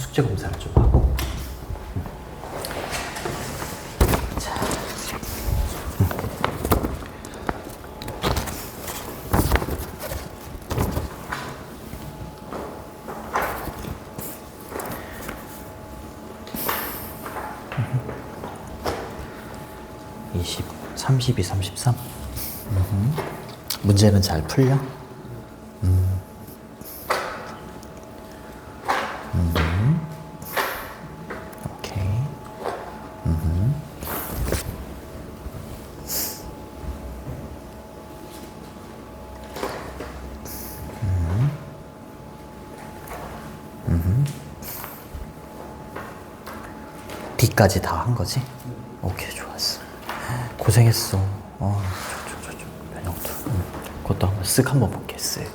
숙제 검사를 좀 하고. 자. 20, 32, 33. 문제는 잘 풀려? 오케이. D까지 다 한 거지? 오케이, 좋았어. 고생했어. 변형도. 그것도 한번 쓱 한번 볼게. 쓱.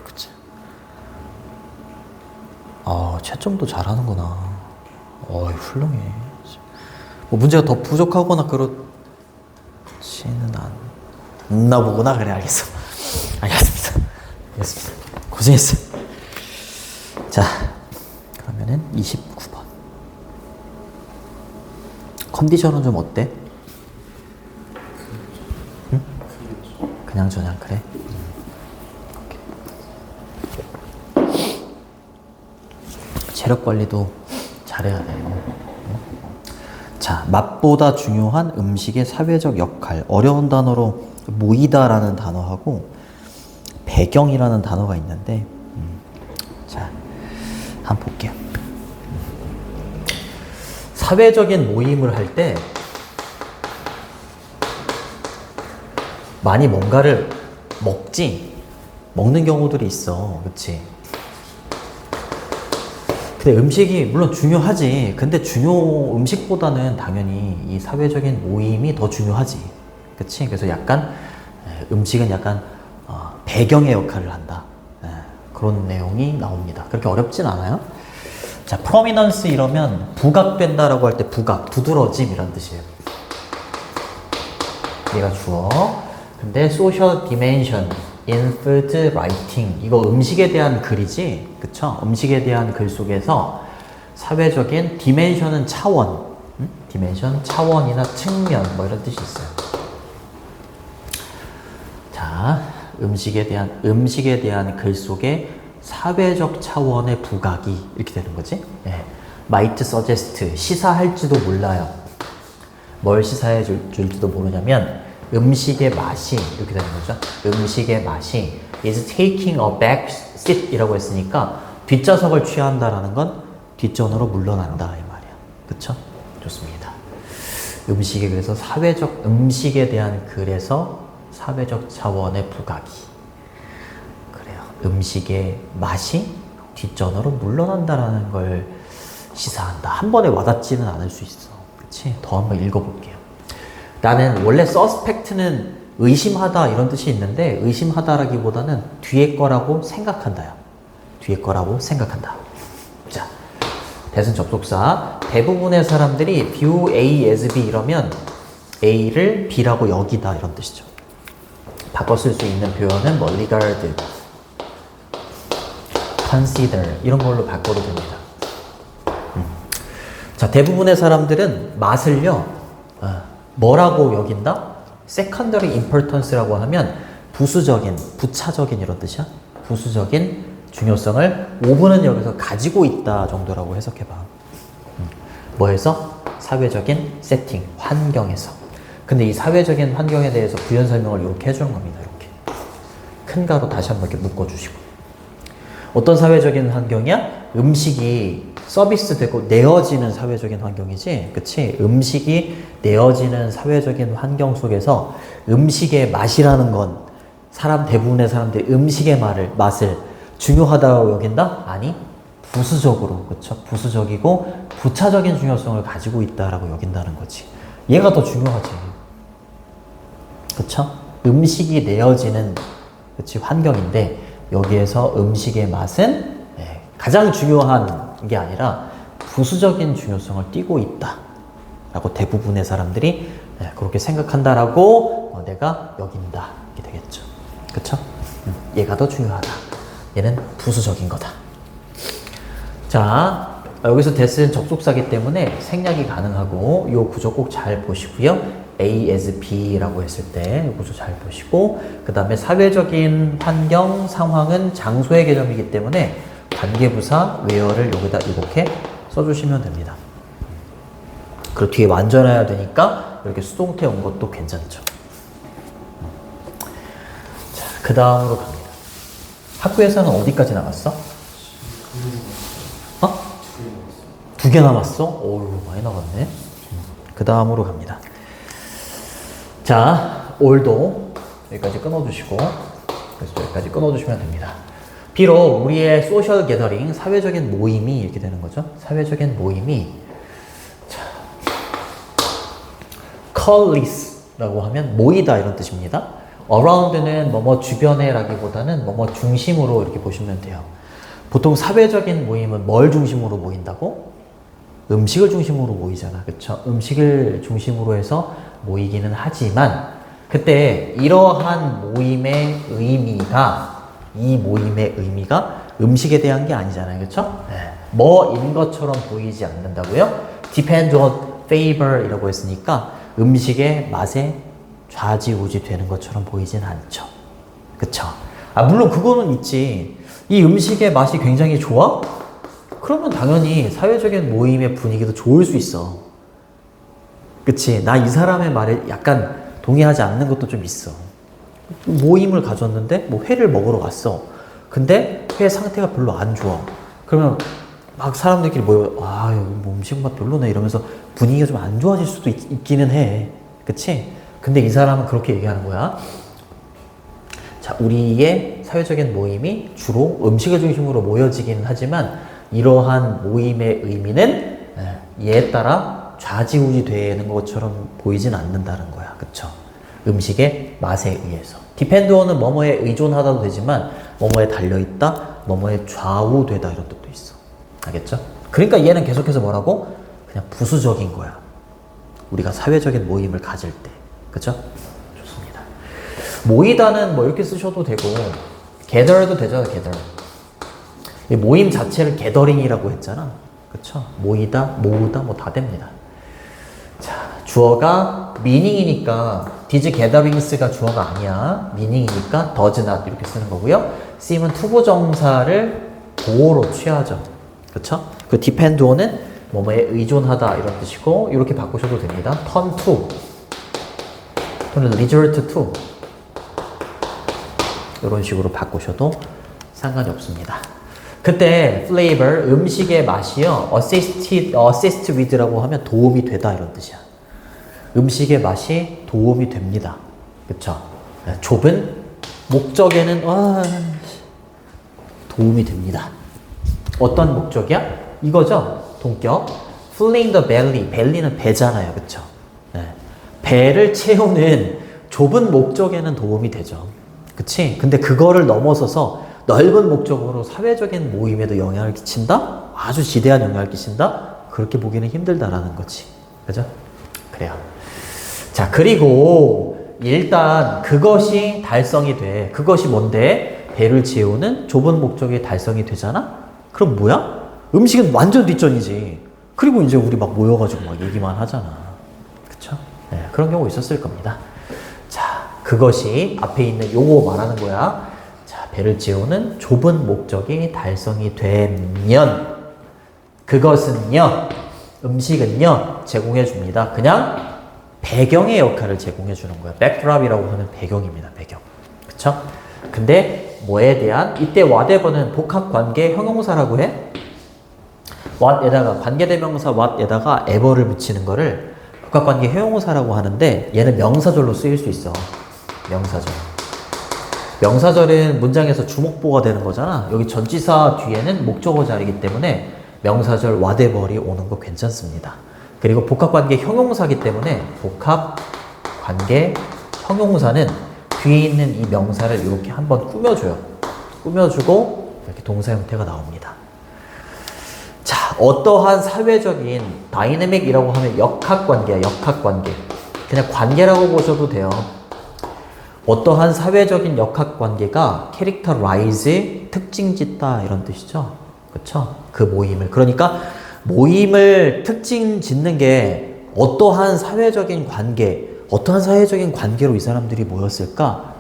그치. 채점도 잘하는구나. 훌륭해. 뭐 문제가 더 부족하거나 그렇지는 않나 보구나. 그래, 알겠어. 알겠습니다. 고생했어. 자, 그러면은 29번. 컨디션은 좀 어때? 응? 그냥 저냥 그래? 체력 관리도 잘해야 돼. 자, 맛보다 중요한 음식의 사회적 역할. 어려운 단어로 모이다라는 단어하고 배경이라는 단어가 있는데, 자, 한번 볼게요. 사회적인 모임을 할 때 많이 뭔가를 먹는 경우들이 있어. 그치? 근데 음식이 물론 중요하지. 근데 음식보다는 당연히 이 사회적인 모임이 더 중요하지. 그치? 그래서 음식은 약간 배경의 역할을 한다. 그런 내용이 나옵니다. 그렇게 어렵진 않아요. 자, prominence 이러면 부각된다라고 할 때 부각, 두드러짐 이란 뜻이에요. 얘가 주어. 근데 social dimension in food writing, 이거 음식에 대한 글이지, 그쵸? 음식에 대한 글 속에서 사회적인 dimension은 차원, dimension 차원이나 측면 뭐 이런 뜻이 있어요. 자, 음식에 대한 글 속에 사회적 차원의 부각이 이렇게 되는 거지. 네. might suggest, 시사할지도 몰라요. 뭘 시사해 줄지도 모르냐면 음식의 맛이 이렇게 되는 거죠. 음식의 맛이 is taking a back seat 이라고 했으니까 뒷좌석을 취한다라는 건 뒷전으로 물러난다 이 말이야. 그쵸? 좋습니다. 그래서 음식에 대한 글에서 사회적 차원의 부각이, 그래요. 음식의 맛이 뒷전으로 물러난다라는 걸 시사한다. 한 번에 와닿지는 않을 수 있어. 그치? 더 한번 읽어볼게요. 나는 원래 suspect는 의심하다 이런 뜻이 있는데, 의심하다라기보다는 뒤에 거라고 생각한다요. 뒤에 거라고 생각한다. 자, 대선 접속사. 대부분의 사람들이 view A as B 이러면 A를 B라고 여기다 이런 뜻이죠. 바꿔 쓸 수 있는 표현은 뭐 regard, consider 이런 걸로 바꿔도 됩니다. 자, 대부분의 사람들은 맛을요, 뭐라고 여긴다? secondary importance라고 하면 부차적인 이런 뜻이야. 부수적인 중요성을 5분은 여기서 가지고 있다 정도라고 해석해봐. 뭐에서? 사회적인 세팅, 환경에서. 근데 이 사회적인 환경에 대해서 부연 설명을 이렇게 해주는 겁니다. 이렇게 큰 가로 다시 한번 이렇게 묶어주시고. 어떤 사회적인 환경이야? 음식이 서비스되고 내어지는 사회적인 환경이지, 그치? 음식이 내어지는 사회적인 환경 속에서 음식의 맛이라는 건 대부분의 사람들이 음식의 맛을 중요하다고 여긴다? 아니, 부수적으로, 그쵸? 부수적이고 부차적인 중요성을 가지고 있다라고 여긴다는 거지. 얘가 더 중요하지. 그쵸? 음식이 내어지는, 그치? 환경인데 여기에서 음식의 맛은 가장 중요한 게 아니라 부수적인 중요성을 띠고 있다 라고 대부분의 사람들이 그렇게 생각한다라고 내가 여긴다 이렇게 되겠죠. 그쵸? 얘가 더 중요하다. 얘는 부수적인 거다. 자, 여기서 that은 접속사기 때문에 생략이 가능하고 이 구조 꼭 잘 보시고요. A as B라고 했을 때 이 구조 잘 보시고 그 다음에 사회적인 환경, 상황은 장소의 개념이기 때문에 관계부사 where를 여기다 이렇게 써주시면 됩니다. 그리고 뒤에 완전해야 되니까 이렇게 수동태 온 것도 괜찮죠. 자, 그 다음으로 갑니다. 학교에서는 어디까지 나갔어? 어? 2개 남았어? 오, 많이 나갔네. 그 다음으로 갑니다. 자, 올도 여기까지 끊어주시고, 그래서 여기까지 끊어주시면 됩니다. 비록 우리의 소셜 게더링, 사회적인 모임이 이렇게 되는 거죠. 사회적인 모임이, 자, coalesce라고 하면 모이다 이런 뜻입니다. around는 뭐뭐 주변에 라기보다는 뭐뭐 중심으로 이렇게 보시면 돼요. 보통 사회적인 모임은 뭘 중심으로 모인다고? 음식을 중심으로 모이잖아. 그쵸? 음식을 중심으로 해서 모이기는 하지만 그때 이러한 모임의 의미가 이 모임의 의미가 음식에 대한 게 아니잖아요. 그쵸? 네. 뭐인 것처럼 보이지 않는다고요? depend on favor 이라고 했으니까 음식의 맛에 좌지우지 되는 것처럼 보이진 않죠. 그쵸? 아, 물론 그거는 있지. 이 음식의 맛이 굉장히 좋아? 그러면 당연히 사회적인 모임의 분위기도 좋을 수 있어. 그치? 나 이 사람의 말에 약간 동의하지 않는 것도 좀 있어. 모임을 가졌는데 뭐 회를 먹으러 갔어. 근데 회 상태가 별로 안 좋아. 그러면 막 사람들끼리 모여, 아, 여기 뭐 음식 맛 별로네 이러면서 분위기가 좀 안 좋아질 수도 있기는 해. 그치? 근데 이 사람은 그렇게 얘기하는 거야. 자, 우리의 사회적인 모임이 주로 음식을 중심으로 모여지기는 하지만 이러한 모임의 의미는 얘에 따라 좌지우지 되는 것처럼 보이진 않는다는 거야. 그쵸? 음식의 맛에 의해서. depend on은 뭐뭐에 의존하다도 되지만 뭐뭐에 달려있다, 뭐뭐에 좌우되다 이런 뜻도 있어. 알겠죠? 그러니까 얘는 계속해서 뭐라고? 그냥 부수적인 거야. 우리가 사회적인 모임을 가질 때. 그쵸? 좋습니다. 모이다는 뭐 이렇게 쓰셔도 되고 gather도 되죠. gather. 이 모임 자체를 gathering이라고 했잖아. 그쵸? 모이다, 모으다 뭐 다 됩니다. 자, 주어가 meaning이니까 these gatherings가 주어가 아니야. meaning이니까 does not 이렇게 쓰는 거고요. 쓰임은 투부정사를 보호로 취하죠. 그쵸? 그 depend on은 뭐뭐에 의존하다 이런 뜻이고 이렇게 바꾸셔도 됩니다. turn to 또는 resort to 이런 식으로 바꾸셔도 상관이 없습니다. 그때 flavor, 음식의 맛이요. assist with라고 하면 도움이 되다 이런 뜻이야. 음식의 맛이 도움이 됩니다. 그쵸? 좁은 목적에는 도움이 됩니다. 어떤 목적이야? 이거죠? 동격. filling the belly. belly는 배잖아요. 그쵸? 네. 배를 채우는 좁은 목적에는 도움이 되죠. 그치? 근데 그거를 넘어서서 넓은 목적으로 사회적인 모임에도 영향을 끼친다? 아주 지대한 영향을 끼친다? 그렇게 보기는 힘들다라는 거지. 그죠? 그래요. 자, 그리고 일단 그것이 달성이 돼. 그것이 뭔데? 배를 채우는 좁은 목적이 달성이 되잖아? 그럼 뭐야? 음식은 완전 뒷전이지. 그리고 이제 우리 막 모여가지고 막 얘기만 하잖아. 그쵸? 네, 그런 경우 있었을 겁니다. 자, 그것이 앞에 있는 요거 말하는 거야. 자, 배를 채우는 좁은 목적이 달성이 되면 그것은요, 음식은요, 제공해 줍니다. 그냥 배경의 역할을 제공해 주는 거야. 백드랍이라고 하는 배경입니다. 배경. 그쵸? 근데 뭐에 대한 이때 whatever는 복합관계 형용사라고 해. what에다가 관계대명사 what에다가 ever를 붙이는 거를 복합관계 형용사라고 하는데 얘는 명사절로 쓰일 수 있어. 명사절. 명사절은 문장에서 주목보가 되는 거잖아. 여기 전치사 뒤에는 목적어 자리이기 때문에 명사절 whatever이 오는 거 괜찮습니다. 그리고 복합관계 형용사이기 때문에 복합관계 형용사는 뒤에 있는 이 명사를 이렇게 한번 꾸며줘요. 꾸며주고 이렇게 동사 형태가 나옵니다. 자, 어떠한 사회적인 다이내믹이라고 하면 역학관계야. 역학관계. 그냥 관계라고 보셔도 돼요. 어떠한 사회적인 역학관계가 캐릭터라이즈, 특징짓다 이런 뜻이죠. 그쵸? 그 모임을. 그러니까 모임을 특징 짓는 게 어떠한 사회적인 관계로 이 사람들이 모였을까?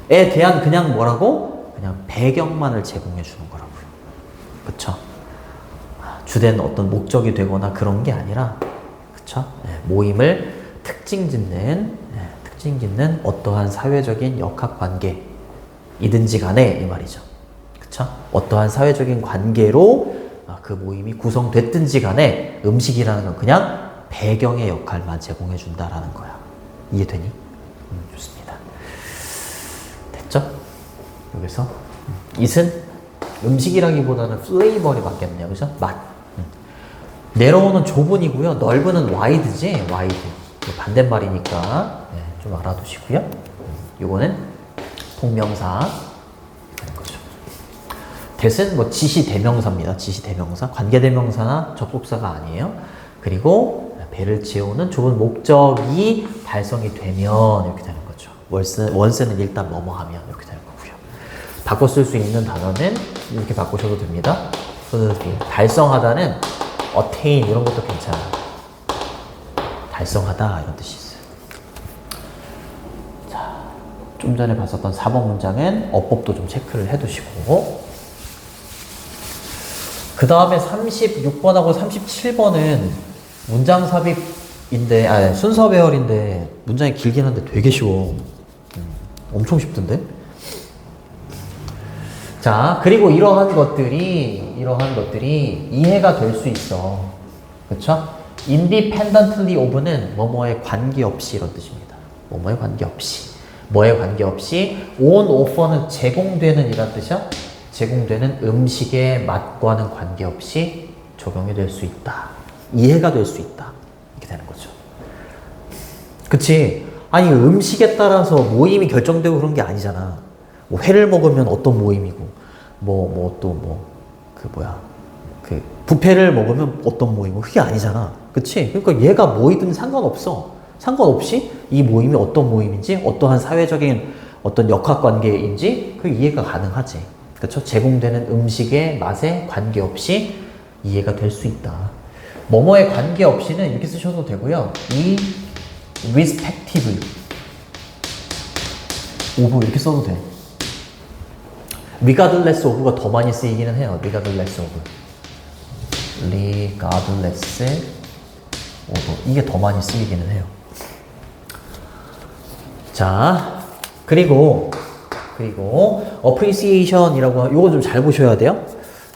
에 대한 그냥 뭐라고? 그냥 배경만을 제공해 주는 거라고요. 그쵸? 주된 어떤 목적이 되거나 그런 게 아니라, 그쵸? 모임을 특징 짓는 어떠한 사회적인 역학 관계이든지 간에 이 말이죠. 그쵸? 어떠한 사회적인 관계로 그 모임이 구성됐든지 간에 음식이라는 건 그냥 배경의 역할만 제공해 준다라는 거야. 이해되니? 좋습니다. 됐죠? 여기서 it은 음식이라기보다는 플레이버리 맞겠네요. 그죠? 맛. 내려오는 좁은이고요. 넓은은 wide지. wide. 반대말이니까 좀 알아두시고요. 이거는 동명사 되는 거죠. that은 뭐 지시대명사입니다. 지시대명사. 관계대명사나 접속사가 아니에요. 그리고 배를 지어오는 좁은 목적이 달성이 되면 이렇게 되는 거죠. 원세는 일단 뭐뭐 하면 이렇게 되는 거고요. 바꿔 쓸 수 있는 단어는 이렇게 바꾸셔도 됩니다. 달성하다는 attain 이런 것도 괜찮아요. 달성하다 이런 뜻이 있어요. 자, 좀 전에 봤었던 4번 문장은 어법도 좀 체크를 해두시고, 그 다음에 36번하고 37번은 문장 삽입인데, 순서 배열인데 문장이 길긴 한데 되게 쉬워. 엄청 쉽던데? 자, 그리고 이러한 것들이 이해가 될 수 있어. 그쵸? independently of는 뭐뭐에 관계없이 이런 뜻입니다. 뭐뭐에 관계없이. 뭐에 관계없이 on offer는 제공되는 이란 뜻이야. 제공되는 음식의 맛과는 관계없이 적용이 될 수 있다. 이해가 될 수 있다. 이렇게 되는 거죠. 그치? 아니, 음식에 따라서 모임이 결정되고 그런 게 아니잖아. 뭐 회를 먹으면 어떤 모임이고, 뷔페를 먹으면 어떤 모임이고, 그게 아니잖아. 그치? 그러니까 얘가 뭐이든 상관없어. 상관없이 이 모임이 어떤 모임인지, 어떠한 사회적인 어떤 역학관계인지, 그 이해가 가능하지. 그쵸? 제공되는 음식의 맛에 관계없이 이해가 될 수 있다. 뭐뭐에 관계없이는 이렇게 쓰셔도 되고요. 이 respective of 이렇게 써도 돼. regardless of가 더 많이 쓰이기는 해요. regardless of. regardless of. 이게 더 많이 쓰이기는 해요. 자, 그리고 appreciation이라고 요거 좀 잘 보셔야 돼요.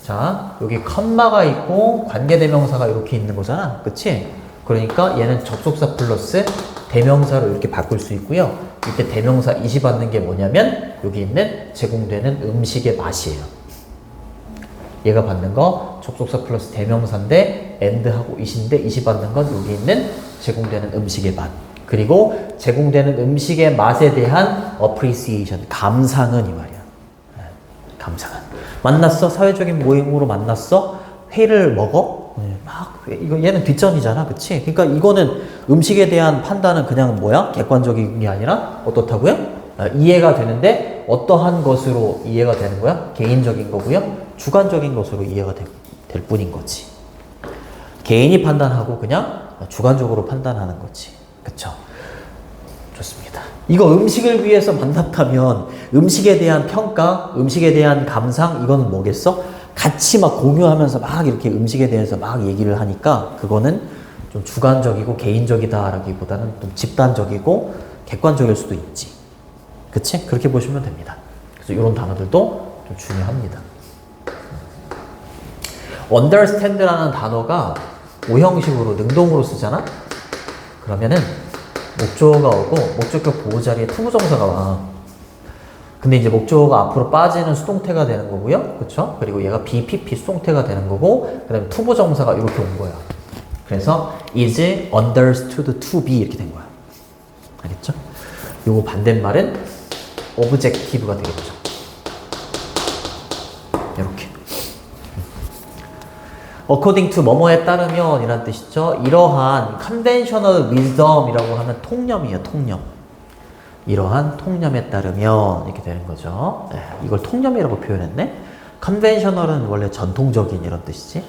자, 여기 컴마가 있고 관계대명사가 이렇게 있는 거잖아. 그치? 그러니까 얘는 접속사 플러스 대명사로 이렇게 바꿀 수 있고요. 이때 대명사 이시 받는 게 뭐냐면 여기 있는 제공되는 음식의 맛이에요. 얘가 받는 거 접속사 플러스 대명사인데 and하고 이시인데 이시 받는 건 여기 있는 제공되는 음식의 맛. 그리고 제공되는 음식의 맛에 대한 appreciation, 감상은 이 말이야. 감상은. 만났어? 사회적인 모임으로 만났어? 회를 먹어? 이거 얘는 뒷전이잖아. 그치? 그러니까 이거는 음식에 대한 판단은 그냥 뭐야? 객관적인 게 아니라 어떻다고요? 이해가 되는데 어떠한 것으로 이해가 되는 거야? 개인적인 거고요. 주관적인 것으로 이해가 될 뿐인 거지. 개인이 판단하고 그냥 주관적으로 판단하는 거지. 그쵸? 좋습니다. 이거 음식을 위해서 만났다면 음식에 대한 평가, 음식에 대한 감상, 이거는 뭐겠어? 같이 막 공유하면서 막 이렇게 음식에 대해서 막 얘기를 하니까 그거는 좀 주관적이고 개인적이다라기보다는 좀 집단적이고 객관적일 수도 있지. 그치? 그렇게 보시면 됩니다. 그래서 이런 단어들도 좀 중요합니다. understand라는 단어가 오형식으로 능동으로 쓰잖아? 그러면은 목적어가 오고 목적격 보호 자리에 투부정사가 와. 근데 이제 목적어가 앞으로 빠지는 수동태가 되는 거고요. 그쵸? 그리고 얘가 BPP 수동태가 되는 거고, 그 다음에 투부정사가 이렇게 온 거야. 그래서 is understood to be 이렇게 된 거야. 알겠죠? 요거 반대말은 objective가 되겠죠. 이렇게. according to 뭐뭐에 따르면 이란 뜻이죠. 이러한 conventional wisdom이라고 하는 통념이에요. 통념. 이러한 통념에 따르면 이렇게 되는 거죠. 이걸 통념이라고 표현했네. 컨벤셔널은 원래 전통적인 이런 뜻이지.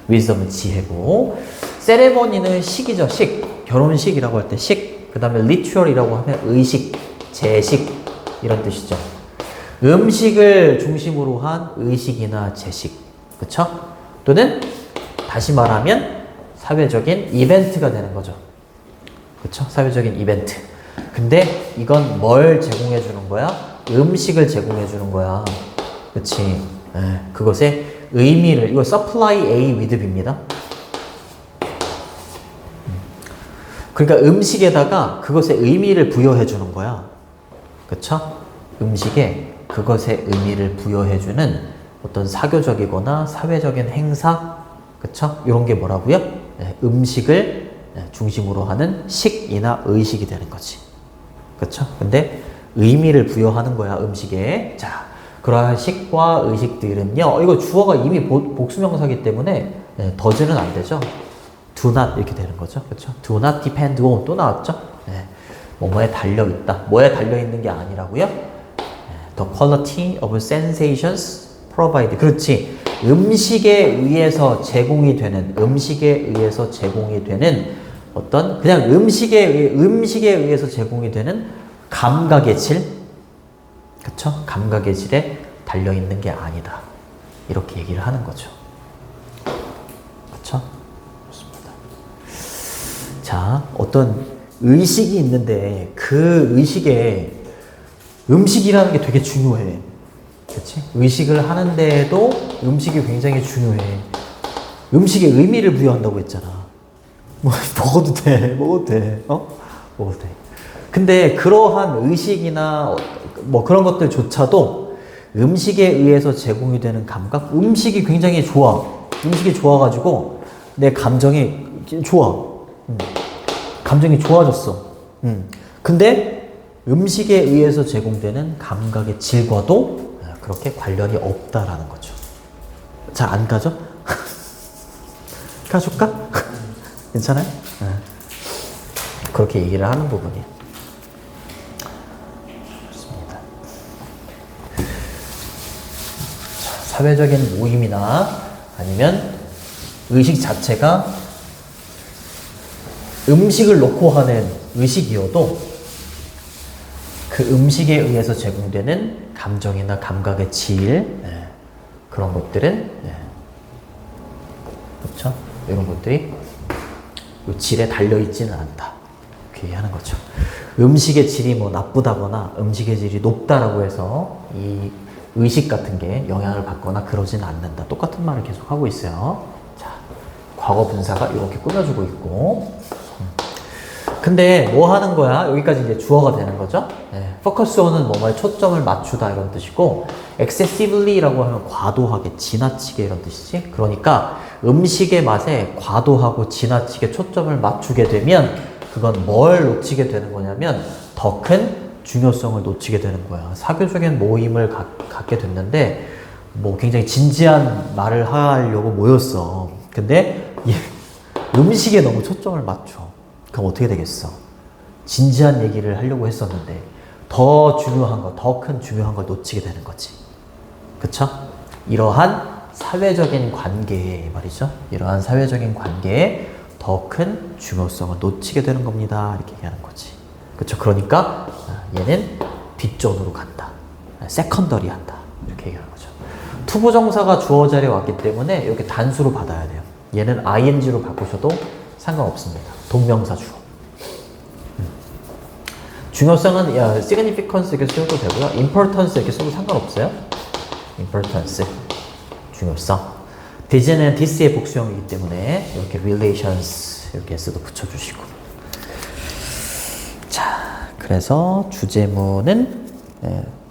wisdom은 지혜고, 세레머니는 식이죠. 식. 결혼식이라고 할 때 식. 그 다음에 ritual이라고 하면 의식, 제식 이런 뜻이죠. 음식을 중심으로 한 의식이나 제식, 그쵸? 또는 다시 말하면 사회적인 이벤트가 되는 거죠. 그쵸? 사회적인 이벤트. 근데 이건 뭘 제공해 주는 거야? 음식을 제공해 주는 거야. 그치? 그것의 의미를, 이거 supply A with B입니다. 그러니까 음식에다가 그것의 의미를 부여해 주는 거야. 그쵸? 음식에 그것의 의미를 부여해 주는 어떤 사교적이거나 사회적인 행사, 그쵸? 이런 게 뭐라고요? 음식을 중심으로 하는 식이나 의식이 되는 거지. 그쵸? 근데 의미를 부여하는 거야, 음식에. 자, 그러한 식과 의식들은요, 이거 주어가 이미 복수명사기 때문에 더즈는 안 되죠. do not 이렇게 되는 거죠. 그쵸? do not depend on 또 나왔죠. 뭐뭐에 달려있다. 뭐에 달려있는 게 아니라고요? the quality of sensations provide. 그렇지. 음식에 의해서 제공이 되는 어떤 그냥 음식에 의해서 제공이 되는 감각의 질, 그쵸? 감각의 질에 달려 있는 게 아니다. 이렇게 얘기를 하는 거죠. 그쵸? 좋습니다. 자, 어떤 의식이 있는데 그 의식에 음식이라는 게 되게 중요해. 그치? 의식을 하는데도 음식이 굉장히 중요해. 음식에 의미를 부여한다고 했잖아. 먹어도 돼. 먹어도 돼. 근데 그러한 의식이나 뭐 그런 것들조차도 음식에 의해서 제공이 되는 감각? 음식이 굉장히 좋아. 음식이 좋아가지고 내 감정이 좋아. 감정이 좋아졌어. 근데 음식에 의해서 제공되는 감각의 질과도 그렇게 관련이 없다라는 거죠. 잘 안 가죠? 가줄까? 괜찮아요? 그렇게 얘기를 하는 부분이에요. 좋습니다. 사회적인 모임이나 아니면 의식 자체가 음식을 놓고 하는 의식이어도 그 음식에 의해서 제공되는 감정이나 감각의 질, 그런 것들은, 그렇죠? 이런 것들이 이 질에 달려있지는 않다. 이렇게 얘기하는 거죠. 음식의 질이 뭐 나쁘다거나 음식의 질이 높다라고 해서 이 의식 같은 게 영향을 받거나 그러지는 않는다. 똑같은 말을 계속 하고 있어요. 자, 과거 분사가 이렇게 꾸며주고 있고, 근데 뭐 하는 거야? 여기까지 이제 주어가 되는 거죠. focus on은 뭐뭐에 초점을 맞추다 이런 뜻이고, excessively라고 하면 과도하게, 지나치게 이런 뜻이지. 그러니까 음식의 맛에 과도하고 지나치게 초점을 맞추게 되면 그건 뭘 놓치게 되는 거냐면 더 큰 중요성을 놓치게 되는 거야. 사교적인 모임을 갖게 됐는데 뭐 굉장히 진지한 말을 하려고 모였어. 근데 음식에 너무 초점을 맞춰. 그럼 어떻게 되겠어? 진지한 얘기를 하려고 했었는데 더 중요한 거, 더 큰 중요한 걸 놓치게 되는 거지. 그쵸? 이러한 사회적인 관계에 말이죠. 이러한 사회적인 관계에 더 큰 중요성을 놓치게 되는 겁니다. 이렇게 얘기하는 거지. 그쵸? 그러니까 얘는 뒷전으로 간다. 세컨더리 한다. 이렇게 얘기하는 거죠. 투부정사가 주어 자리에 왔기 때문에 이렇게 단수로 받아야 돼요. 얘는 ing로 바꾸셔도 상관없습니다. 동명사 주어. 중요성은 significance 이렇게 써도 되고요. importance 이렇게 써도 상관없어요. importance, 중요성. this는 this의 복수형이기 때문에 이렇게 relations 이렇게 써도 붙여주시고. 자, 그래서 주제문은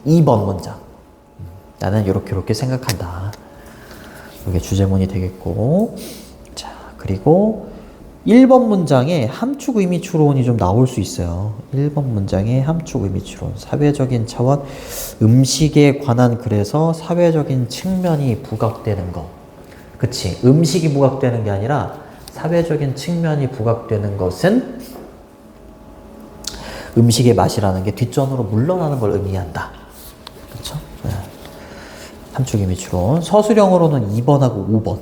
2번 문장. 나는 이렇게 생각한다. 이게 주제문이 되겠고. 자, 그리고 1번 문장에 함축 의미 추론이 좀 나올 수 있어요. 1번 문장에 함축 의미 추론. 사회적인 차원, 음식에 관한 그래서 사회적인 측면이 부각되는 거. 그치? 음식이 부각되는 게 아니라 사회적인 측면이 부각되는 것은 음식의 맛이라는 게 뒷전으로 물러나는 걸 의미한다. 그쵸? 함축 이미지론. 서술형으로는 2번하고 5번.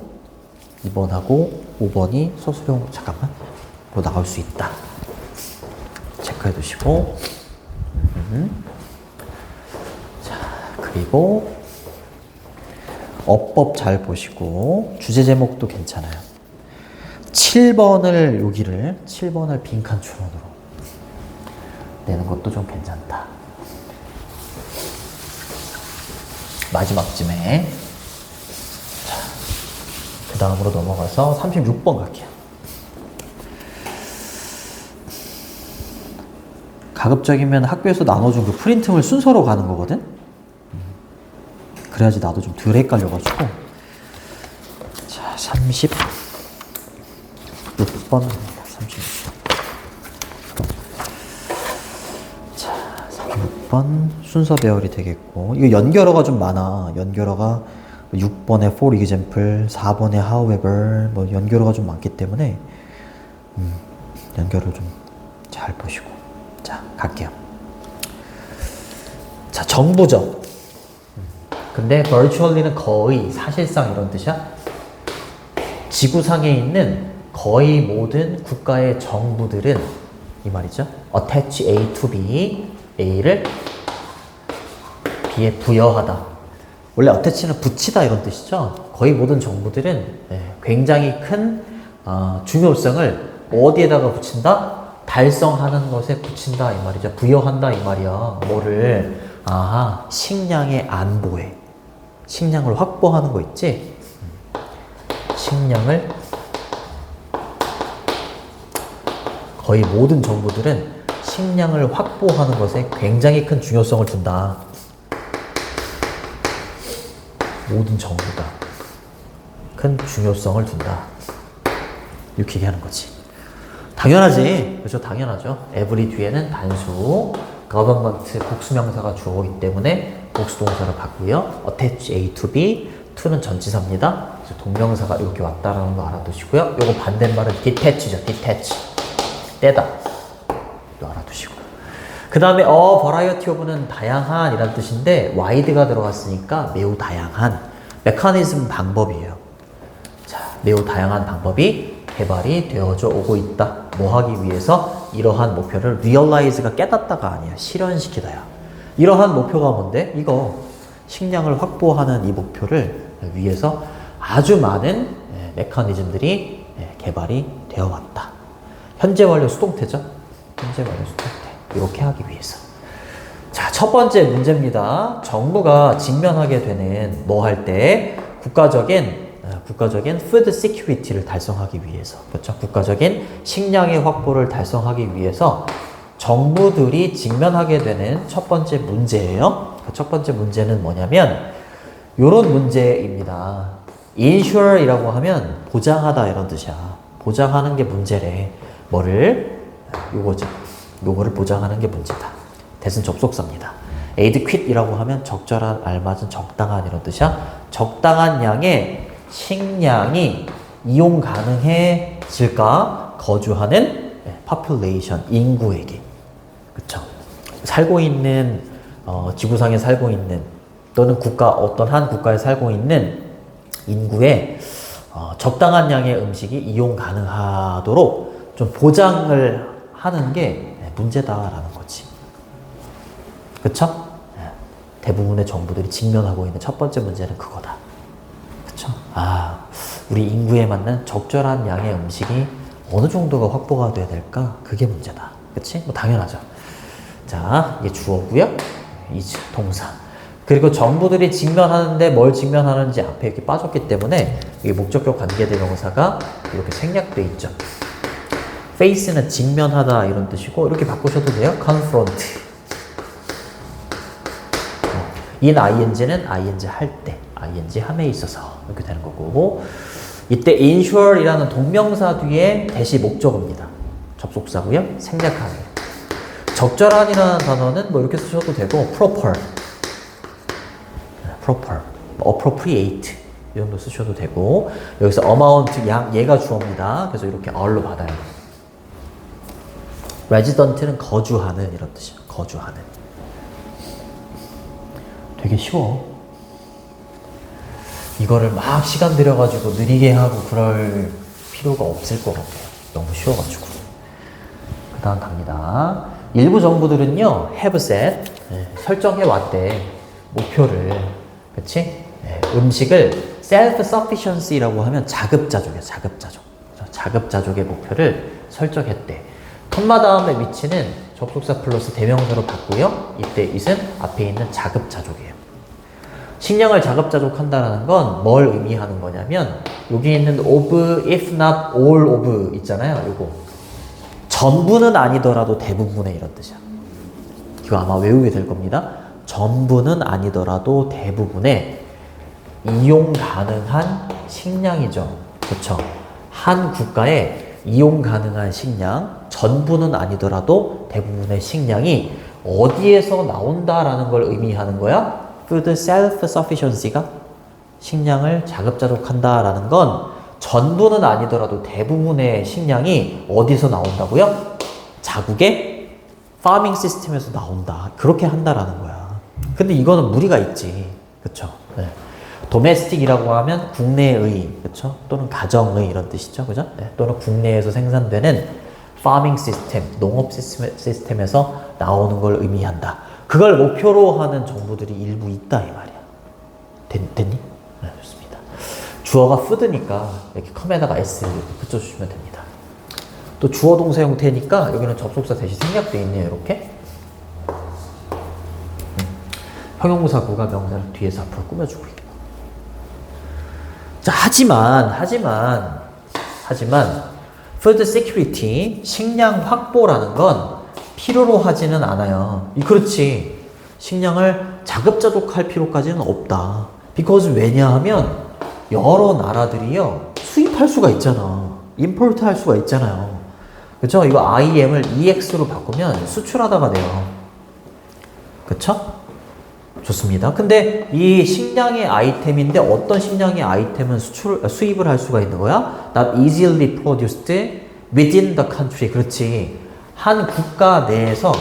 2번하고 5번이 서술형, 잠깐만. 로 나올 수 있다. 체크해 두시고. 자, 그리고 어법 잘 보시고, 주제 제목도 괜찮아요. 7번을, 여기를, 7번을 빈칸 추론으로 내는 것도 좀 괜찮다. 마지막쯤에. 자, 그 다음으로 넘어가서 36번 갈게요. 가급적이면 학교에서 나눠준 그 프린트물 순서로 가는 거거든? 그래야지 나도 좀 덜 헷갈려가지고. 자, 36번. 36. 자, 36번 순서 배열이 되겠고. 이거 연결어가 좀 많아. 연결어가 6번에 for example, 4번에 however, 뭐 연결어가 좀 많기 때문에 연결을 좀 잘 보시고. 자, 갈게요. 자, 정부적. 근데 virtually는 거의, 사실상 이런 뜻이야. 지구상에 있는 거의 모든 국가의 정부들은, 이 말이죠. attach A to B, A를 B에 부여하다. 원래 attach는 붙이다 이런 뜻이죠. 거의 모든 정부들은 굉장히 큰 중요성을 어디에다가 붙인다? 달성하는 것에 붙인다 이 말이죠. 부여한다 이 말이야. 뭐를? 아하, 식량의 안보에. 식량을 확보하는 거 있지? 식량을, 거의 모든 정부들은 식량을 확보하는 것에 굉장히 큰 중요성을 둔다. 모든 정부가 큰 중요성을 둔다. 이렇게 얘기하는 거지. 당연하지. 그렇죠. 당연하죠. every 뒤에는 단수, government 복수명사가 주어오기 때문에 복수동사를 받고요. attach A to B, to는 전치사입니다. 그래서 동명사가 이렇게 왔다라는 거 알아두시고요. 요거 반대말은 detach죠. detach. 떼다. 또 알아두시고. 그 다음에 variety of는 다양한 이란 뜻인데 wide가 들어갔으니까 매우 다양한 메커니즘 방법이에요. 자, 매우 다양한 방법이 개발이 되어져 오고 있다. 뭐 하기 위해서? 이러한 목표를 realize가 깨닫다가 아니야. 실현시키다야. 이러한 목표가 뭔데? 이거 식량을 확보하는 이 목표를 위해서 아주 많은 메커니즘들이 개발이 되어 왔다. 현재 완료 수동태죠. 현재 완료 수동태. 이렇게 하기 위해서. 자, 첫 번째 문제입니다. 정부가 직면하게 되는 뭐 할 때 국가적인 food security를 달성하기 위해서, 그렇죠? 국가적인 식량의 확보를 달성하기 위해서 정부들이 직면하게 되는 첫 번째 문제예요. 그 첫 번째 문제는 뭐냐면 요런 문제입니다. insure이라고 하면 보장하다 이런 뜻이야. 보장하는 게 문제래. 뭐를? 요거죠. 요거를 보장하는 게 문제다. 대신 접속사입니다. adequate이라고 하면 적절한, 알맞은, 적당한 이런 뜻이야. 적당한 양의 식량이 이용 가능해질까? 거주하는 population, 인구에게. 그쵸? 살고 있는, 지구상에 살고 있는, 또는 어떤 한 국가에 살고 있는 인구의 적당한 양의 음식이 이용 가능하도록 좀 보장을 하는 게 문제다라는 거지. 그쵸? 대부분의 정부들이 직면하고 있는 첫 번째 문제는 그거다. 그쵸? 우리 인구에 맞는 적절한 양의 음식이 어느 정도가 확보가 돼야 될까? 그게 문제다. 그치? 뭐 당연하죠. 자, 이게 주어고요. is 동사. 그리고 정부들이 직면하는데 뭘 직면하는지 앞에 이렇게 빠졌기 때문에 이게 목적격 관계대명사가 이렇게 생략돼 있죠. face는 직면하다 이런 뜻이고, 이렇게 바꾸셔도 돼요. confront. in ing는 ing 할 때, ing 함에 있어서 이렇게 되는 거고, 이때 insure이라는 동명사 뒤에 대시 목적어입니다. 접속사고요. 생략하는. 적절한이라는 단어는 뭐 이렇게 쓰셔도 되고, proper, appropriate 이 정도 쓰셔도 되고, 여기서 amount, 양, 얘가 주어입니다. 그래서 이렇게 all로 받아요. resident는 거주하는 이런 뜻이에요. 거주하는. 되게 쉬워. 이거를 막 시간 들여가지고 느리게 하고 그럴 필요가 없을 것 같아요. 너무 쉬워가지고. 그 다음 갑니다. 일부 정부들은요, have set, 설정해 왔대. 목표를. 그치? 음식을 self-sufficiency라고 하면 자급자족이에요. 자급자족. 자급자족의 목표를 설정했대. 컴마 다음에 위치는 접속사 플러스 대명사로 바꾸요. 이때 it은 앞에 있는 자급자족이에요. 식량을 자급자족한다는 건 뭘 의미하는 거냐면 여기 있는 of, if not all of 있잖아요. 요거 전부는 아니더라도 대부분의 이런 뜻이야. 이거 아마 외우게 될 겁니다. 전부는 아니더라도 대부분의 이용 가능한 식량이죠. 그렇죠? 한 국가에 이용 가능한 식량, 전부는 아니더라도 대부분의 식량이 어디에서 나온다라는 걸 의미하는 거야? Food self-sufficiency가 식량을 자급자족한다라는 건 전부는 아니더라도 대부분의 식량이 어디서 나온다고요? 자국의 파밍 시스템에서 나온다. 그렇게 한다라는 거야. 근데 이거는 무리가 있지. 그쵸? 네. 도메스틱이라고 하면 국내의, 그쵸? 또는 가정의 이런 뜻이죠. 그죠? 네. 또는 국내에서 생산되는 파밍 시스템, 농업 시스템에서 나오는 걸 의미한다. 그걸 목표로 하는 정부들이 일부 있다 이 말이야. 됐니? 네, 좋습니다. 주어가 food니까 이렇게 컴에다가 s 이렇게 붙여주시면 됩니다. 또 주어 동사 형태니까 여기는 접속사 대신 생략되어 있네요. 이렇게. 형용사구가 명사를 뒤에서 앞으로 꾸며주고 있고. 자, 하지만 food security, 식량 확보라는 건 필요로 하지는 않아요. 그렇지. 식량을 자급자족할 필요까지는 없다. because 왜냐하면 여러 나라들이요 수입할 수가 있잖아. 임포트 할 수가 있잖아요. 그쵸? 이거 IM을 EX로 바꾸면 수출하다가 돼요. 그쵸? 좋습니다. 근데 이 식량의 아이템인데 어떤 식량의 아이템은 수입을 할 수가 있는 거야? Not easily produced within the country. 그렇지. 한 국가 내에서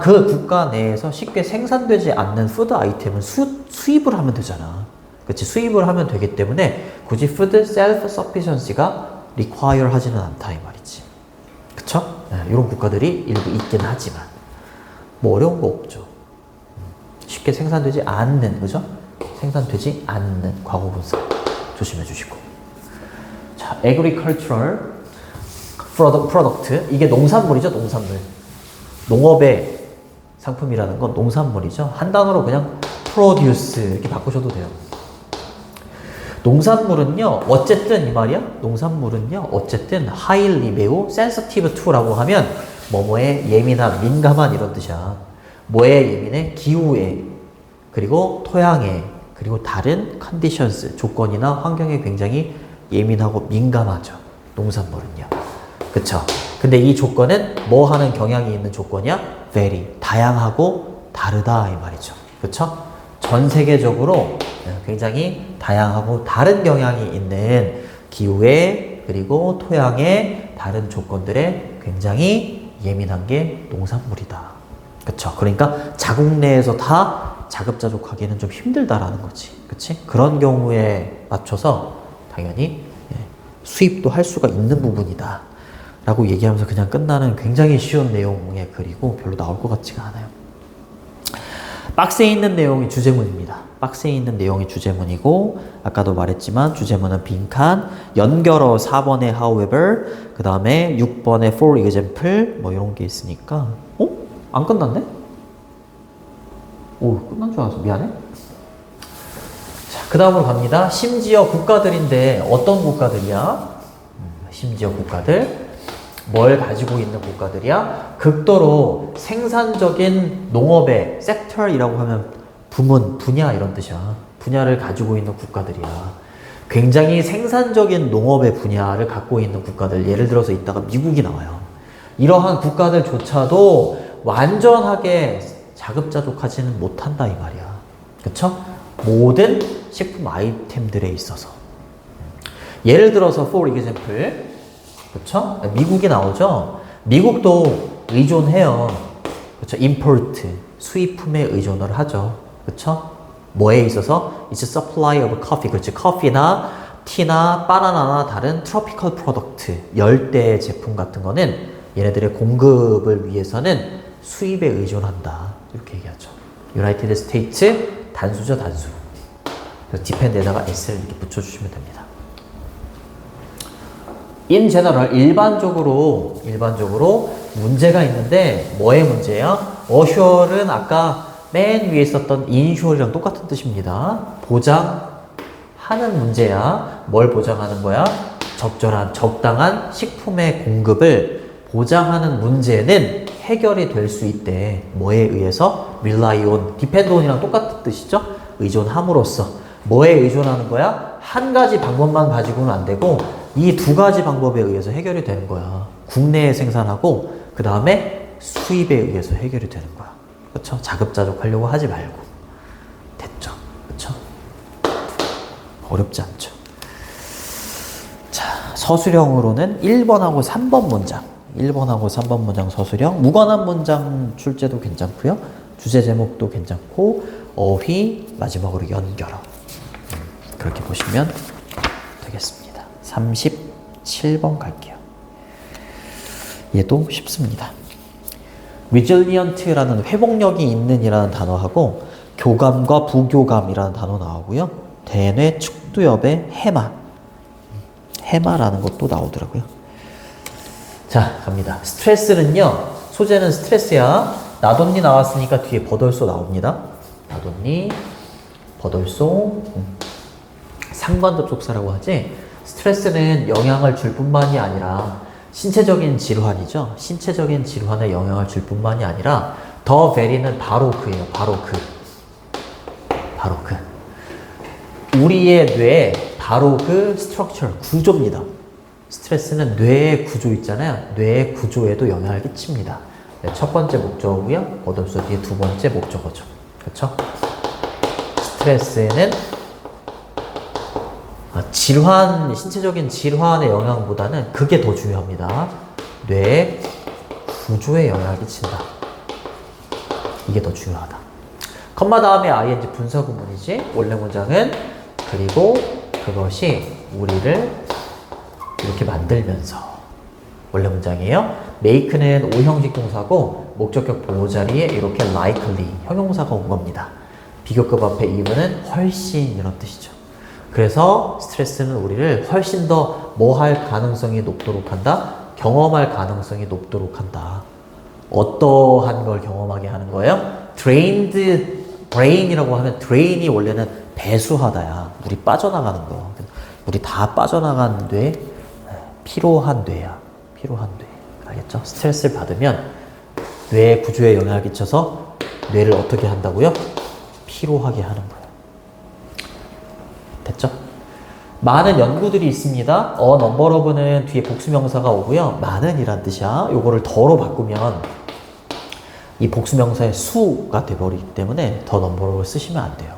그 국가 내에서 쉽게 생산되지 않는 푸드 아이템은 수입을 하면 되잖아. 그렇지. 수입을 하면 되기 때문에 굳이 food self-sufficiency가 require 하지는 않다 이 말이지. 그쵸? 네, 이런 국가들이 일부 있긴 하지만 뭐 어려운 거 없죠. 쉽게 생산되지 않는, 그죠? 생산되지 않는 과거분사 조심해 주시고. 자, agricultural product. 이게 농산물이죠, 농산물. 농업의 상품이라는 건 농산물이죠. 한 단어로 그냥 produce 이렇게 바꾸셔도 돼요. 농산물은요, 어쨌든 이 말이야. 농산물은요, 어쨌든 highly 매우 sensitive to라고 하면 뭐뭐에 예민한, 민감한 이런 뜻이야. 뭐에 예민해? 기후에, 그리고 토양에, 그리고 다른 conditions, 조건이나 환경에 굉장히 예민하고 민감하죠. 농산물은요. 그쵸? 근데 이 조건은 뭐 하는 경향이 있는 조건이야? very, 다양하고 다르다 이 말이죠. 그쵸? 전 세계적으로 굉장히 다양하고 다른 경향이 있는 기후에, 그리고 토양에, 다른 조건들에 굉장히 예민한 게 농산물이다. 그쵸? 그러니까 자국 내에서 다 자급자족하기는 좀 힘들다라는 거지. 그치? 그런 경우에 맞춰서 당연히 수입도 할 수가 있는 부분이다 라고 얘기하면서 그냥 끝나는 굉장히 쉬운 내용의 글이고 별로 나올 것 같지가 않아요. 박스에 있는 내용이 주제문입니다. 박스에 있는 내용이 주제문이고 아까도 말했지만 주제문은 빈칸, 연결어 4번에 however, 그 다음에 6번에 for example 뭐 이런 게 있으니까 안 끝났네? 오, 끝난 줄 알았어. 미안해. 자, 그 다음으로 갑니다. 심지어 국가들인데 어떤 국가들이야? 심지어 국가들. 뭘 가지고 있는 국가들이야? 극도로 생산적인 농업의 섹터이라고 하면 부문, 분야 이런 뜻이야. 분야를 가지고 있는 국가들이야. 굉장히 생산적인 농업의 분야를 갖고 있는 국가들. 예를 들어서 이따가 미국이 나와요. 이러한 국가들조차도 완전하게 자급자족하지는 못한다 이 말이야. 그쵸? 모든 식품 아이템들에 있어서. 예를 들어서 for example, 그쵸? 미국이 나오죠? 미국도 의존해요. 그쵸? import, 수입품에 의존을 하죠. 그쵸? 뭐에 있어서? It's a supply of coffee. 그렇지. 커피나 티나 바나나나 다른 트로피컬 프로덕트, 열대 제품 같은 거는 얘네들의 공급을 위해서는 수입에 의존한다. 이렇게 얘기하죠. United States 단수죠, 단수. 그래서 depend에다가 s를 이렇게 붙여주시면 됩니다. In general, 일반적으로 문제가 있는데 뭐의 문제야? assure은 아까 맨 위에 있었던 insure이랑 똑같은 뜻입니다. 보장하는 문제야. 뭘 보장하는 거야? 적당한 식품의 공급을 보장하는 문제는 해결이 될 수 있대. 뭐에 의해서? rely on, depend on이랑 똑같은 뜻이죠? 의존함으로써. 뭐에 의존하는 거야? 한 가지 방법만 가지고는 안 되고 이 두 가지 방법에 의해서 해결이 되는 거야. 국내에 생산하고 그 다음에 수입에 의해서 해결이 되는 거야. 그렇죠? 자급자족 하려고 하지 말고. 됐죠? 그렇죠? 어렵지 않죠? 자, 서술형으로는 1번하고 3번 문장. 1번하고 3번 문장 서술형. 무관한 문장 출제도 괜찮고요. 주제 제목도 괜찮고 어휘 마지막으로 연결어. 그렇게 보시면 되겠습니다. 37번 갈게요. 얘도 쉽습니다. resilient라는 회복력이 있는 이라는 단어하고 교감과 부교감이라는 단어 나오고요. 대뇌 축두엽의 해마라는 것도 나오더라고요. 자, 갑니다. 스트레스는요. 소재는 스트레스야. 나돈니 나왔으니까 뒤에 버덜소 나옵니다. 나돈니, 버덜소, 상관접속사라고 하지. 스트레스는 영향을 줄 뿐만이 아니라 신체적인 질환이죠. 신체적인 질환에 영향을 줄 뿐만이 아니라 더 베리는 바로 그예요. 바로 그. 우리의 뇌에 바로 그 스트럭처, 구조입니다. 스트레스는 뇌의 구조 있잖아요. 뇌의 구조에도 영향을 끼칩니다. 네, 첫 번째 목적어고요. 버덜소 뒤에 두 번째 목적어죠. 그렇죠? 스트레스는 질환, 신체적인 질환의 영향보다는 그게 더 중요합니다. 뇌의 구조에 영향을 끼친다. 이게 더 중요하다. 컴마 다음에 ing 분사 구문이지. 원래 문장은 그리고 그것이 우리를 이렇게 만들면서. 원래 문장이에요. make는 오형식 동사고 목적격 보호 자리에 이렇게 likely 형용사가 온 겁니다. 비교급 앞에 even은 훨씬 이런 뜻이죠. 그래서 스트레스는 우리를 훨씬 더 뭐 할 가능성이 높도록 한다? 경험할 가능성이 높도록 한다. 어떠한 걸 경험하게 하는 거예요? drained brain이라고 하면 drain이 원래는 배수하다야. 물이 빠져나가는 거. 물이 다 빠져나간 뇌, 피로한 뇌야. 피로한 뇌. 알겠죠? 스트레스를 받으면 뇌 구조에 영향을 끼쳐서 뇌를 어떻게 한다고요? 피로하게 하는 거예요. 됐죠? 많은 연구들이 있습니다. number of는 뒤에 복수명사가 오고요. 많은 이란 뜻이야. 요거를 더로 바꾸면 이 복수명사의 수가 돼버리기 때문에 더 number of를 쓰시면 안 돼요.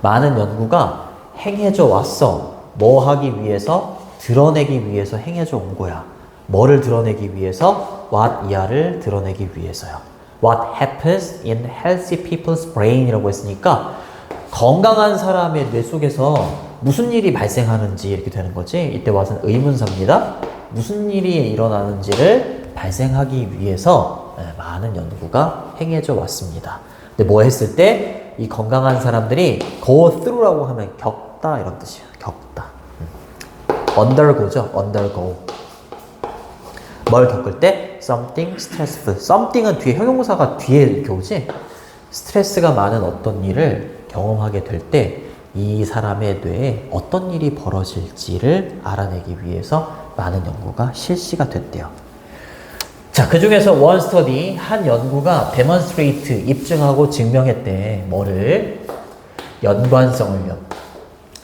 많은 연구가 행해져 왔어. 뭐 하기 위해서? 드러내기 위해서 행해져 온 거야. 뭐를 드러내기 위해서? what 이하를 드러내기 위해서요. What happens in healthy people's brain 이라고 했으니까 건강한 사람의 뇌 속에서 무슨 일이 발생하는지 이렇게 되는 거지. 이때 와서는 의문사입니다. 무슨 일이 일어나는지를 발생하기 위해서 많은 연구가 행해져 왔습니다. 근데 뭐 했을 때 이 건강한 사람들이 go through라고 하면 겪다 이런 뜻이에요. 겪다. undergo죠. undergo. 뭘 겪을 때? something stressful. something은 뒤에 형용사가 뒤에 이렇게 오지. 스트레스가 많은 어떤 일을 경험하게 될 때 이 사람의 뇌에 어떤 일이 벌어질지를 알아내기 위해서 많은 연구가 실시가 됐대요. 자, 그 중에서 one study, 한 연구가 demonstrate, 입증하고 증명했대. 뭐를? 연관성을요.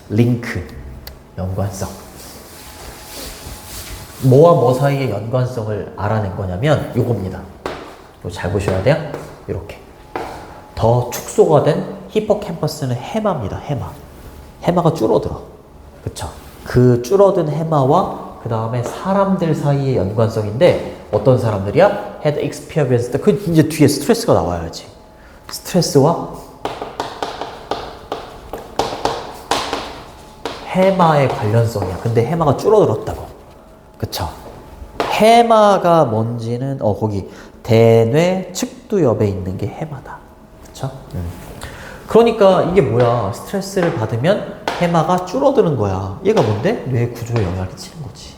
링크, 연관성. 뭐와 뭐 사이의 연관성을 알아낸 거냐면 요겁니다. 이거 잘 보셔야 돼요. 이렇게. 더 축소가 된 히포캠퍼스는 해마입니다. 해마가 줄어들어. 그쵸? 그 줄어든 해마와 그 다음에 사람들 사이의 연관성인데 어떤 사람들이야? had experienced. 그 이제 뒤에 스트레스가 나와야지. 스트레스와 해마의 관련성이야. 근데 해마가 줄어들었다고. 그쵸? 해마가 뭔지는 거기 대뇌 측두엽에 있는 게 해마다. 그쵸? 그러니까 이게 뭐야? 스트레스를 받으면 해마가 줄어드는 거야. 얘가 뭔데? 뇌 구조에 영향을 끼치는 거지.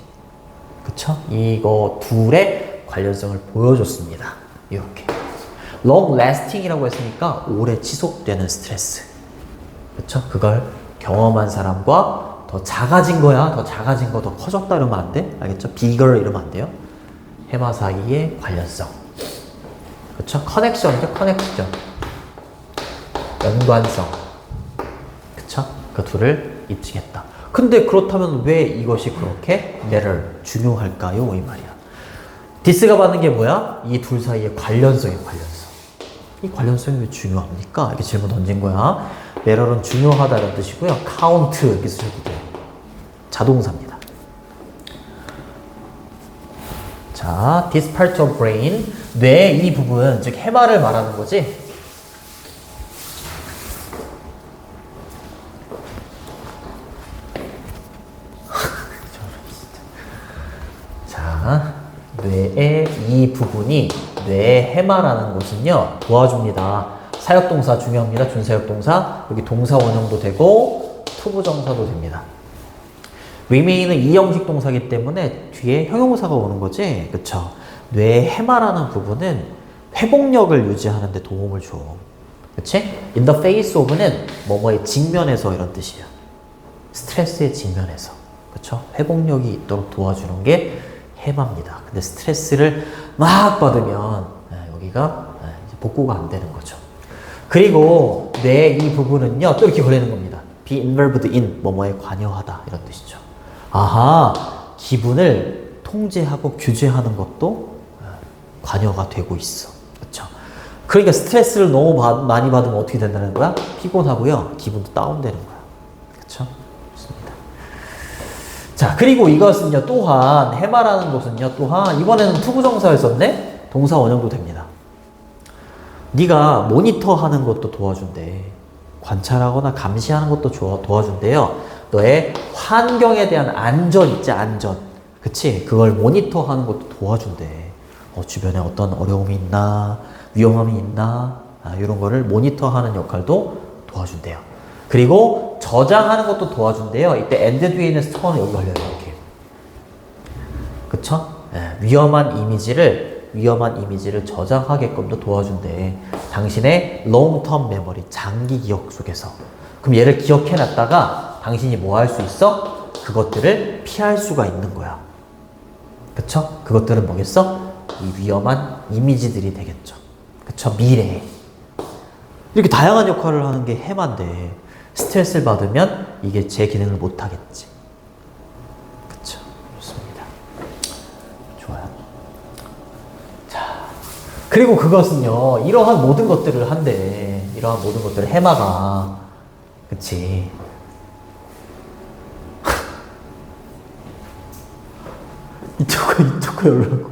그쵸? 이거 둘의 관련성을 보여줬습니다. 이렇게. long lasting이라고 했으니까 오래 지속되는 스트레스. 그쵸? 그걸 경험한 사람과 더 작아진 거야. 더 작아진 거 더 커졌다 이러면 안 돼. 알겠죠? bigger 이러면 안 돼요. 해마 사이의 관련성. 그쵸? 커넥션이죠. 커넥션. 연관성. 그쵸? 그 둘을 입증했다. 근데 그렇다면 왜 이것이 그렇게 matter, 중요할까요? 이 말이야. 디스가 받는 게 뭐야? 이 둘 사이의 관련성이야, 관련성. 이 관련성이 왜 중요합니까? 이렇게 질문 던진 거야. matter은 중요하다는 뜻이고요. count 이렇게 쓰셔도 돼요. 자동사입니다. 자, this part of brain, 뇌의 이 부분, 즉 해마를 말하는 거지. 자, 뇌의 이 부분이 뇌의 해마라는 것은요 도와줍니다. 사역동사 중요합니다. 준사역동사. 여기 동사 원형도 되고 투부정사도 됩니다. remain은 이형식 동사이기 때문에 뒤에 형용사가 오는 거지. 그쵸? 뇌의 해마라는 부분은 회복력을 유지하는 데 도움을 줘. 그치? in the face of는 뭐뭐의 직면에서 이런 뜻이에요. 스트레스의 직면에서. 그쵸? 회복력이 있도록 도와주는 게 해마입니다. 근데 스트레스를 막 받으면 여기가 이제 복구가 안 되는 거죠. 그리고 뇌의 이 부분은요 또 이렇게 걸리는 겁니다. be involved in 뭐뭐에 관여하다 이런 뜻이죠. 아하, 기분을 통제하고 규제하는 것도 관여가 되고 있어. 그렇죠? 그러니까 스트레스를 너무 많이 받으면 어떻게 된다는 거야? 피곤하고요. 기분도 다운되는 거야. 그렇죠? 좋습니다. 자, 그리고 이것은요 또한 해마라는 것은요 또한 이번에는 투부정사였었네? 동사 원형도 됩니다. 네가 모니터하는 것도 도와준대. 관찰하거나 감시하는 것도 도와준대요. 너의 환경에 대한 안전 있지, 안전. 그치? 그걸 모니터하는 것도 도와준대. 주변에 어떤 어려움이 있나, 위험함이 있나, 이런 거를 모니터하는 역할도 도와준대요. 그리고 저장하는 것도 도와준대요. 이때 and 뒤에 있는 스토어는 여기 걸려요, 이렇게. 그쵸? 위험한 이미지를 저장하게끔도 도와준대. 당신의 long-term memory, 장기 기억 속에서. 그럼 얘를 기억해놨다가 당신이 뭐 할 수 있어? 그것들을 피할 수가 있는 거야. 그쵸? 그것들은 뭐겠어? 이 위험한 이미지들이 되겠죠. 그쵸? 미래에. 이렇게 다양한 역할을 하는 게 해마인데 스트레스를 받으면 이게 제 기능을 못 하겠지. 그쵸? 좋습니다. 좋아요. 자, 그리고 그것은요 이러한 모든 것들을 한대. 이러한 모든 것들을 해마가. 그치? 이쪽 거 열라고.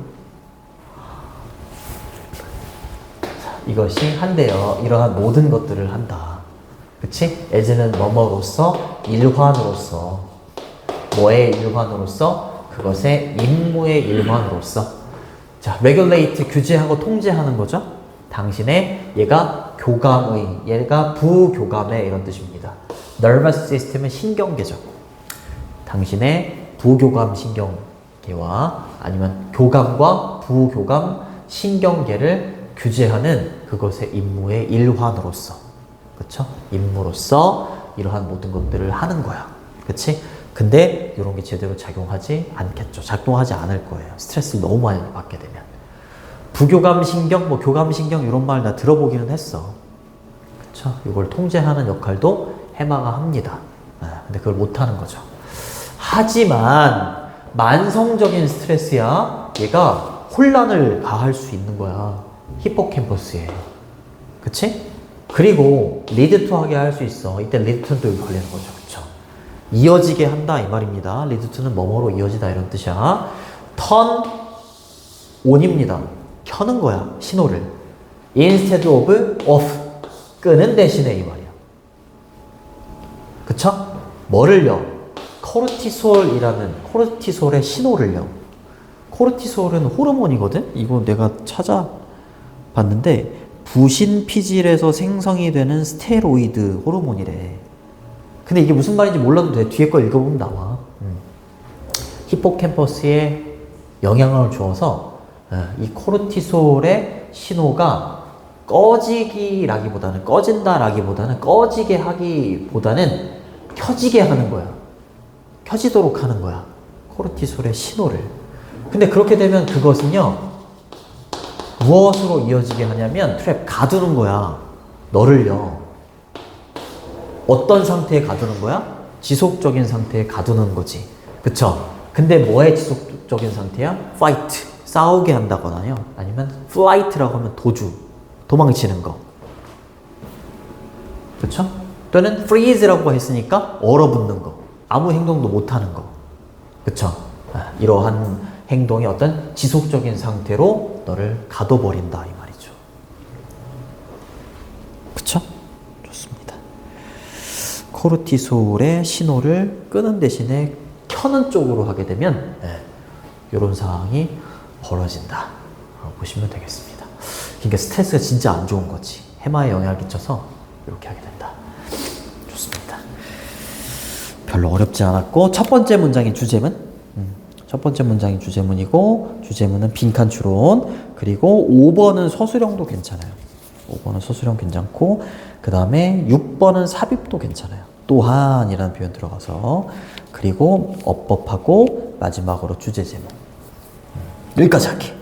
이것이 한대요. 이러한 모든 것들을 한다. 그치? as는 뭐뭐로서, 일환으로서. 뭐의 일환으로서? 그것의 임무의 일환으로서. 자, regulate, 규제하고 통제하는 거죠. 당신의 얘가 교감의, 얘가 부교감의 이런 뜻입니다. nervous system은 신경계죠. 당신의 부교감 신경계와 아니면 교감과 부교감 신경계를 규제하는 그것의 임무의 일환으로서, 그쵸? 임무로서 이러한 모든 것들을 하는 거야. 그치? 근데 이런 게 제대로 작용하지 않겠죠. 작동하지 않을 거예요. 스트레스를 너무 많이 받게 되면. 부교감 신경, 뭐 교감 신경 이런 말 나 들어보기는 했어. 그쵸? 이걸 통제하는 역할도 해마가 합니다. 근데 그걸 못하는 거죠. 하지만 만성적인 스트레스야 얘가 혼란을 가할 수 있는 거야. 히포캠퍼스에. 그치? 그리고 리드투하게 할 수 있어. 이때 리드투는 또 여기 걸리는 거죠. 그쵸? 이어지게 한다 이 말입니다. 리드투는 뭐뭐로 이어지다 이런 뜻이야. 턴 온입니다. 켜는 거야. 신호를. instead of off. 끄는 대신에 이 말이야. 그쵸? 뭐를요? 코르티솔의 신호를요. 코르티솔은 호르몬이거든? 이거 내가 찾아봤는데 부신 피질에서 생성이 되는 스테로이드 호르몬이래. 근데 이게 무슨 말인지 몰라도 돼. 뒤에 거 읽어보면 나와. 히포캠퍼스에 영향을 주어서 이 코르티솔의 신호가 꺼진다라기보다는 꺼지게 하기보다는 켜지게 하는 거야. 켜지도록 하는 거야. 코르티솔의 신호를. 근데 그렇게 되면 그것은요, 무엇으로 이어지게 하냐면 트랩 가두는 거야. 너를요. 어떤 상태에 가두는 거야? 지속적인 상태에 가두는 거지. 그쵸? 근데 뭐의 지속적인 상태야? fight. 싸우게 한다거나요. 아니면 flight라고 하면 도망치는 거. 그쵸? 또는 freeze라고 했으니까 얼어붙는 거. 아무 행동도 못하는 거. 그쵸? 이러한 행동의 어떤 지속적인 상태로 너를 가둬버린다 이 말이죠. 그쵸? 좋습니다. 코르티솔의 신호를 끄는 대신에 켜는 쪽으로 하게 되면 이런 상황이 벌어진다 보시면 되겠습니다. 그러니까 스트레스가 진짜 안 좋은 거지. 해마에 영향을 끼쳐서 이렇게 하게 된다. 좋습니다. 별로 어렵지 않았고 첫 번째 문장의 주제문. 첫 번째 문장이 주제문이고 주제문은 빈칸 추론. 그리고 5번은 서술형도 괜찮아요. 5번은 서술형 괜찮고 그 다음에 6번은 삽입도 괜찮아요. 또한이라는 표현 들어가서 그리고 어법하고 마지막으로 주제 제목. 여기까지 할게.